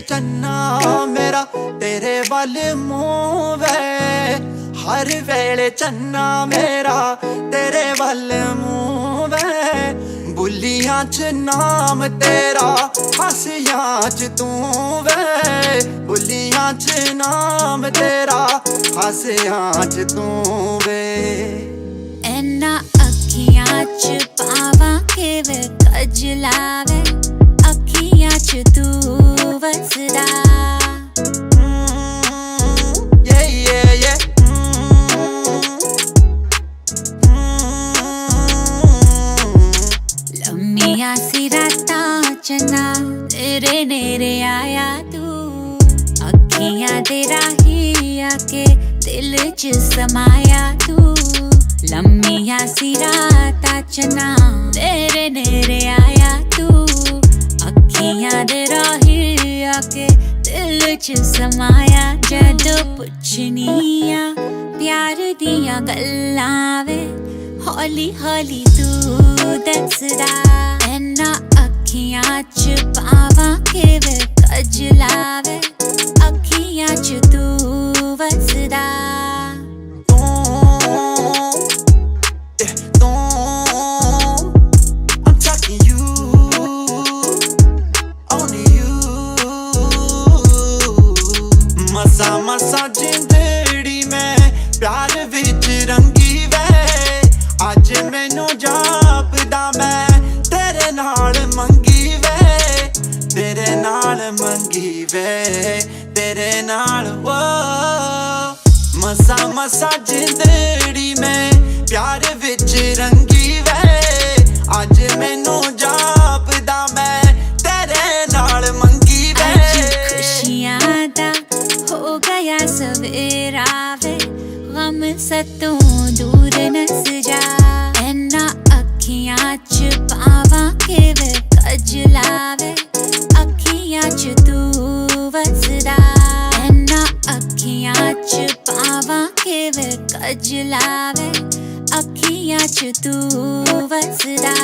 चन्ना मेरा तेरे वल मूंह वे, हर वेले चन्ना मेरा तेरे वल मूंह वे। बुलियां च नाम तेरा हासियां च तू वे, बुलियां च नाम तेरा हासियां च तू वे। एना अखियां च पावां के वे कजला वे, अखियां च तू वसदा। लम्मियां सी रातां चन्ना तेरे नेरे आया तू, अखियां दे राही आके दिल च समाया तू। लम्मियां सी रातां चन्ना तेरे नेरे आया तू, अखियां दे राही आके दिल च समाया। जदों पुछनियां प्यार दियां गल्लां वे, हौली हौली तू दसदा। एना अखियां च पावां के वे कजला वे, अखियां च तू वसदा। मसा मसा जिंदड़ी में प्यार विच रंगी वे, अज मैनू जापदा मैं तेरे नाल मंगी वे, तेरे नाल मंगी वे, तेरे नाल वो। मसा मसा जिंदड़ी में प्यार विच रंगी वे, अज मैनू जापदा मैं तेरे नाल मंगी वे। खुशियां दा हो गया सवेरा वे, गम सतों दूर नस जा। एना अखियां च पावां के वे कजला वे, अखियां च तू वसदा। एना अखियां च पावां के वे कजला वे, अखियां च तू वसदा।